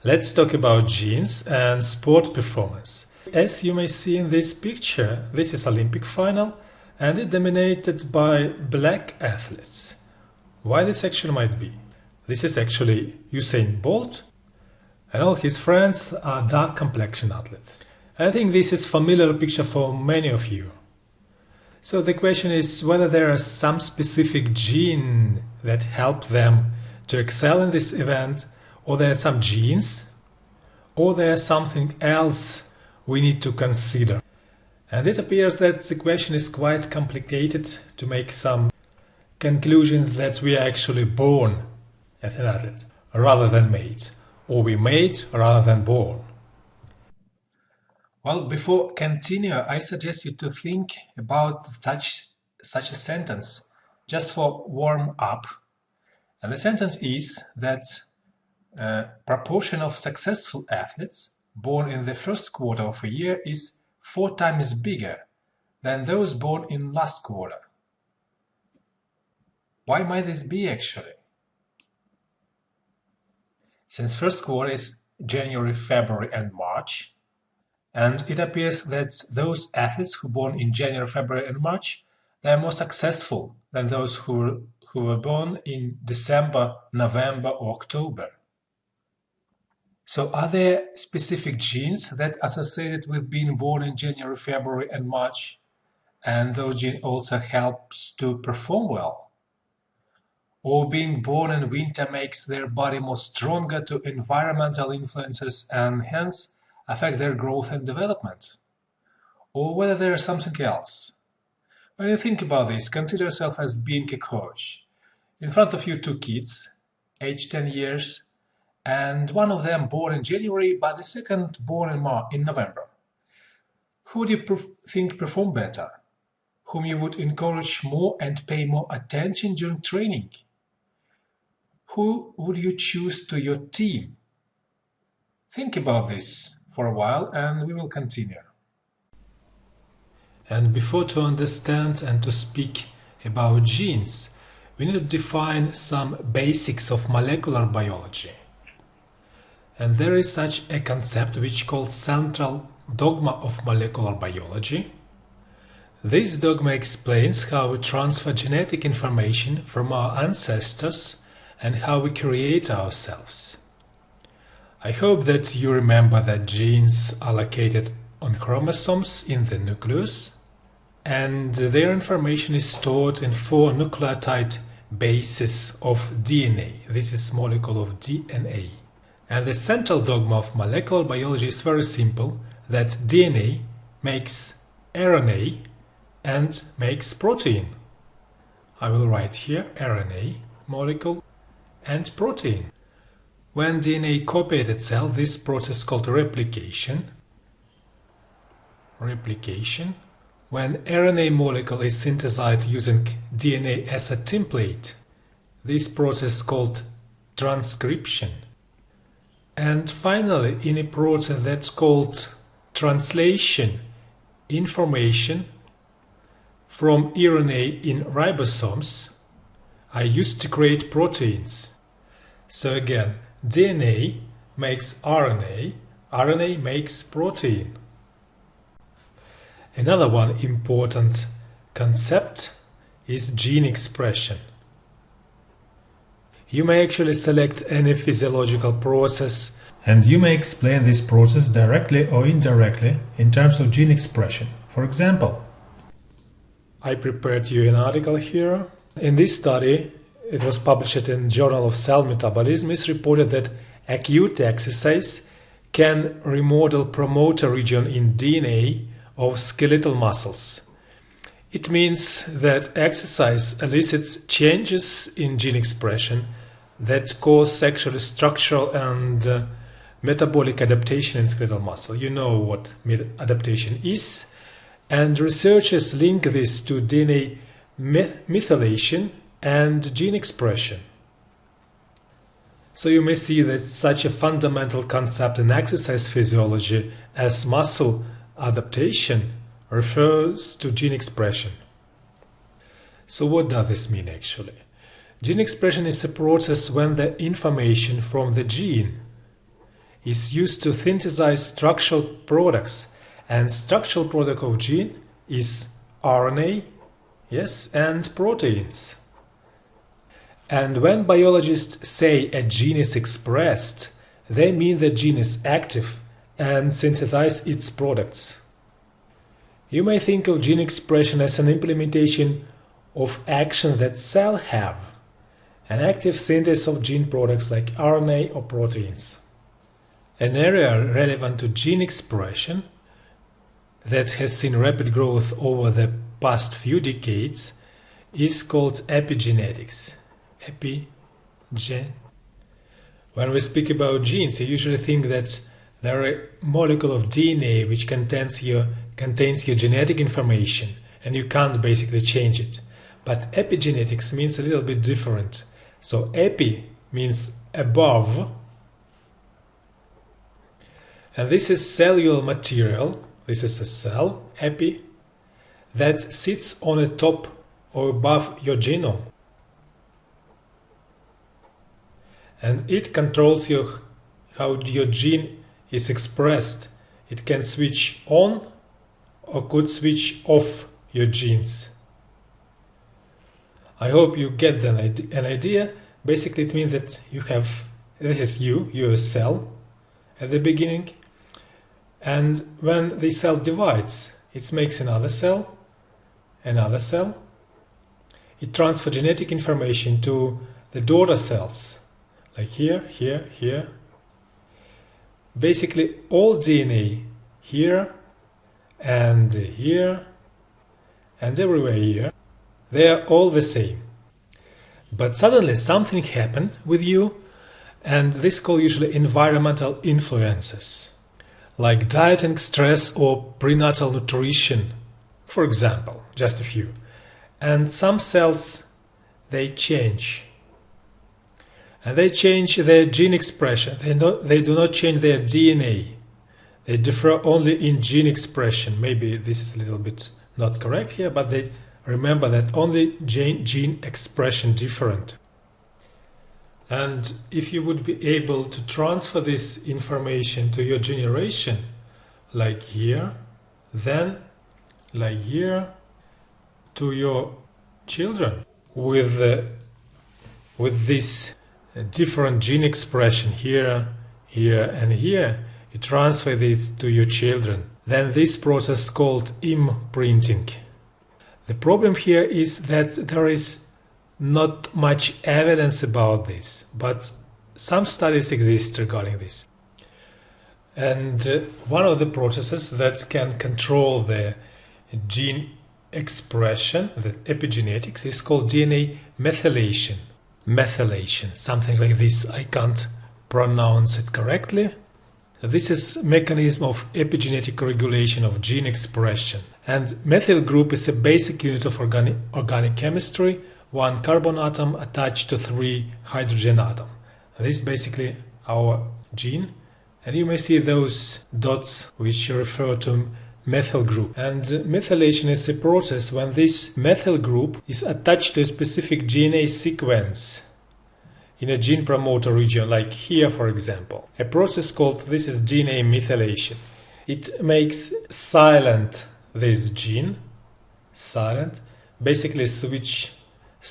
Let's talk about genes and sport performance. As you may see in this picture, this is Olympic final and it dominated by black athletes. Why this actually might be? This is actually Usain Bolt and all his friends are dark complexion athletes. I think this is familiar picture for many of you. So the question is whether there are some specific gene that help them to excel in this event, or there are some genes, or there's something else we need to consider. And it appears that the question is quite complicated to make some conclusions that we are actually born as an athlete rather than made, or we made rather than born. Well, before continue, I suggest you to think about such a sentence just for warm up. And the sentence is that proportion of successful athletes born in the first quarter of a year is 4 times bigger than those born in last quarter. Why might this be actually? Since first quarter is January, February and March, and it appears that those athletes who born in January, February and March, they are more successful than those who were born in December, November or October. So are there specific genes that are associated with being born in January, February and March, and those genes also helps to perform well? Or being born in winter makes their body more stronger to environmental influences and hence affect their growth and development? Or whether there is something else? When you think about this, consider yourself as being a coach. In front of you 2 kids, aged 10 years, and one of them born in January, but the second born in November. Who would you think perform better? Whom you would encourage more and pay more attention during training? Who would you choose to your team? Think about this for a while and we will continue. And before to understand and to speak about genes, we need to define some basics of molecular biology. And there is such a concept which is called central dogma of molecular biology. This dogma explains how we transfer genetic information from our ancestors and how we create ourselves. I hope that you remember that genes are located on chromosomes in the nucleus, and their information is stored in 4 nucleotide bases of DNA. This is molecule of DNA. And the central dogma of molecular biology is very simple, that DNA makes RNA and makes protein. I will write here RNA molecule and protein. When DNA copied itself, this process called replication. When RNA molecule is synthesized using DNA as a template, this process called transcription. And finally, in a process that's called translation, information from RNA in ribosomes are used to create proteins. So again, DNA makes RNA, RNA makes protein. Another one important concept is gene expression. You may actually select any physiological process and you may explain this process directly or indirectly in terms of gene expression. For example, I prepared you an article here. In this study, it was published in Journal of Cell Metabolism, it's reported that acute exercise can remodel promoter region in DNA of skeletal muscles. It means that exercise elicits changes in gene expression that cause actually structural and metabolic adaptation in skeletal muscle. You know what adaptation is, and researchers link this to DNA methylation and gene expression. So you may see that such a fundamental concept in exercise physiology as muscle adaptation refers to gene expression. So what does this mean actually? Gene expression is a process when the information from the gene is used to synthesize structural products, and structural product of gene is RNA, yes, and proteins. And when biologists say a gene is expressed, they mean the gene is active and synthesize its products. You may think of gene expression as an implementation of action that cells have, an active synthesis of gene products like RNA or proteins. An area relevant to gene expression that has seen rapid growth over the past few decades is called epigenetics. When we speak about genes, you usually think that there are a molecule of DNA which contains your genetic information and you can't basically change it. But epigenetics means a little bit different. So epi means above, and this is cellular material. This is a cell, epi, that sits on the top or above your genome. And it controls how your gene is expressed. It can switch on or could switch off your genes. I hope you get an idea. Basically, it means that this is you're a cell at the beginning. And when the cell divides, it makes another cell. It transfers genetic information to the daughter cells. Like here. Basically, all DNA here and everywhere here, they are all the same. But suddenly something happened with you, and this is called usually environmental influences, like dieting, stress, or prenatal nutrition, for example, just a few. And some cells, they change. And they change their gene expression. They do not change their DNA. They differ only in gene expression. Maybe this is a little bit not correct here, but they remember that only gene expression different. And if you would be able to transfer this information to your generation, like here, then like here, to your children, with this different gene expression here, and here, you transfer this to your children. Then this process called imprinting. The problem here is that there is not much evidence about this, but some studies exist regarding this. And one of the processes that can control the gene expression, the epigenetics, is called DNA methylation. Methylation, something like this. I can't pronounce it correctly. This is mechanism of epigenetic regulation of gene expression. And methyl group is a basic unit of organic chemistry, one carbon atom attached to 3 hydrogen atoms. This is basically our gene. And you may see those dots which refer to methyl group. And methylation is a process when this methyl group is attached to a specific DNA sequence in a gene promoter region, like here, for example. A process called this is DNA methylation. It makes silent this gene, basically switch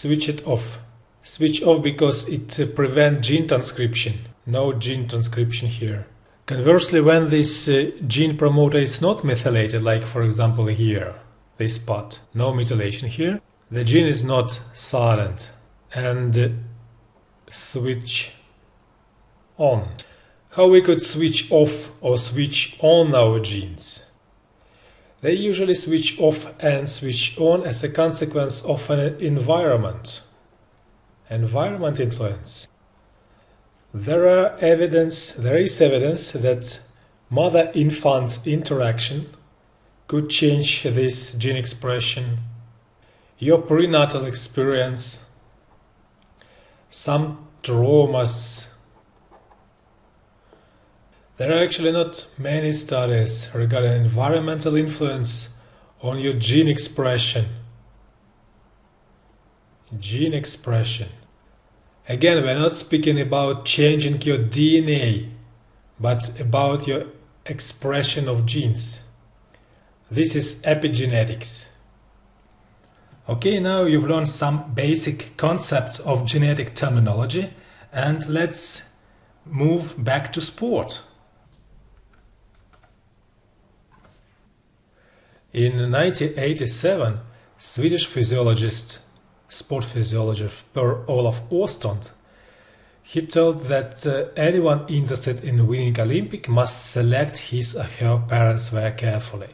it off. Switch off because it prevents gene transcription. No gene transcription here. Conversely, when this gene promoter is not methylated, like for example here, this spot, no methylation here, the gene is not silent and switch on. How we could switch off or switch on our genes? They usually switch off and switch on as a consequence of an environment influence. There is evidence that mother-infant interaction could change this gene expression, your prenatal experience, some traumas. There are actually not many studies regarding environmental influence on your gene expression. Gene expression. Again, we're not speaking about changing your DNA, but about your expression of genes. This is epigenetics. Okay, now you've learned some basic concepts of genetic terminology, and let's move back to sport. In 1987, Swedish sport physiologist Per Olof Åstrand, he told that anyone interested in winning Olympic must select his or her parents very carefully.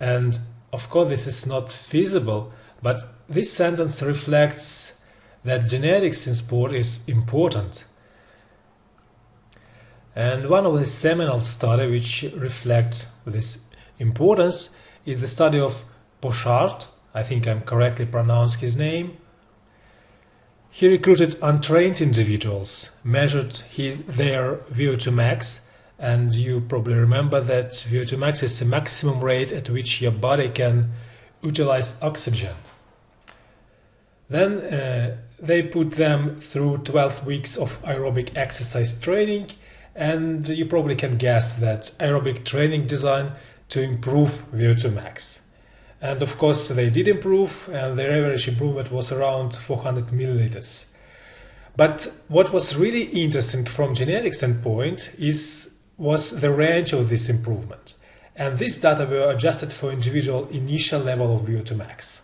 And of course this is not feasible, but this sentence reflects that genetics in sport is important. And one of the seminal studies which reflect this importance is the study of Pochard. I think I'm correctly pronounced his name. He recruited untrained individuals, measured their VO2 max, and you probably remember that VO2 max is the maximum rate at which your body can utilize oxygen. Then they put them through 12 weeks of aerobic exercise training, and you probably can guess that aerobic training designed to improve VO2 max. And of course they did improve, and their average improvement was around 400 milliliters. But what was really interesting from genetic standpoint was the range of this improvement. And these data were adjusted for individual initial level of VO2 max.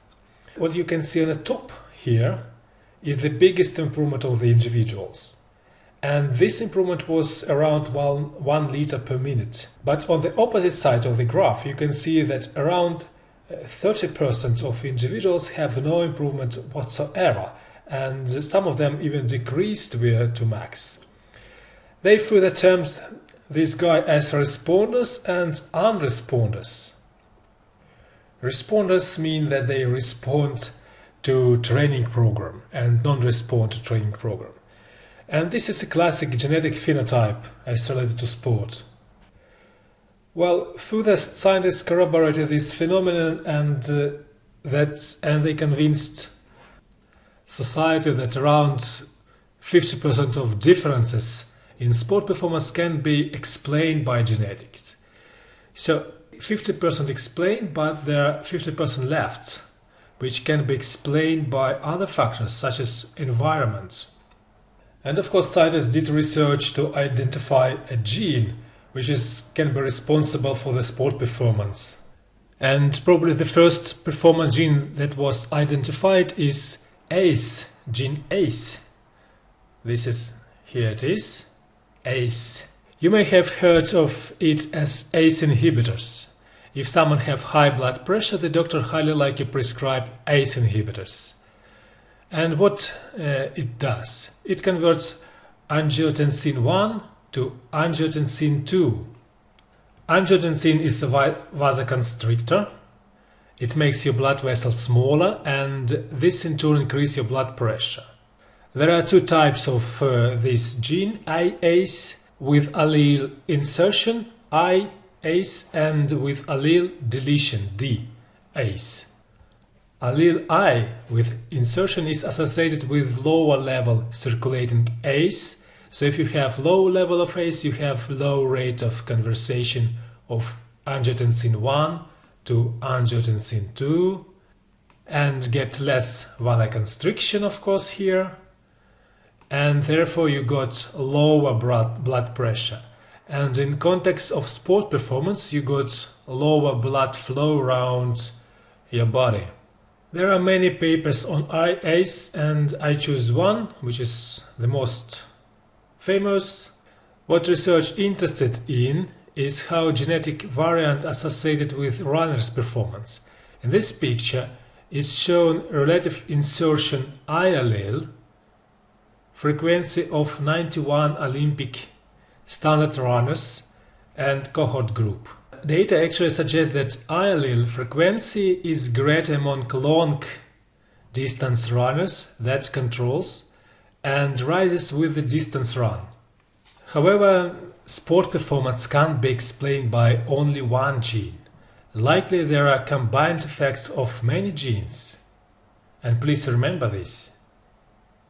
What you can see on the top here is the biggest improvement of the individuals. And this improvement was around 1 liter per minute. But on the opposite side of the graph, you can see that around 30% of individuals have no improvement whatsoever, and some of them even decreased VO2 max. They further termed this guy as responders and unresponders. Responders mean that they respond to training program and non-respond to training program. And this is a classic genetic phenotype as related to sport. Well, further scientists corroborated this phenomenon, and they convinced society that around 50% of differences in sport performance can be explained by genetics. So 50% explained, but there are 50% left, which can be explained by other factors such as environment. And of course, scientists did research to identify a gene which can be responsible for the sport performance. And probably the first performance gene that was identified is ACE, gene ACE. Here it is, ACE. You may have heard of it as ACE inhibitors. If someone have high blood pressure, the doctor highly likely prescribe ACE inhibitors. And what it does, it converts angiotensin 1 to angiotensin 2. Angiotensin is a vasoconstrictor. It makes your blood vessels smaller, and this in turn increases your blood pressure. There are two types of this gene, IACE, with allele insertion, IACE, and with allele deletion, DACE. Allele I with insertion is associated with lower level circulating ACE. So if you have low level of ACE, you have low rate of conversion of angiotensin 1 to angiotensin 2, and get less vasoconstriction, of course, here. And therefore you got lower blood pressure. And in context of sport performance, you got lower blood flow around your body. There are many papers on IACE, and I choose one, which is the most famous. What research interested in is how genetic variant associated with runners' performance. In this picture is shown relative insertion I allele, frequency of 91 Olympic standard runners and cohort group. Data actually suggests that I allele frequency is greater among long distance runners, that controls, and rises with the distance run. However, sport performance can't be explained by only one gene. Likely there are combined effects of many genes. And please remember this.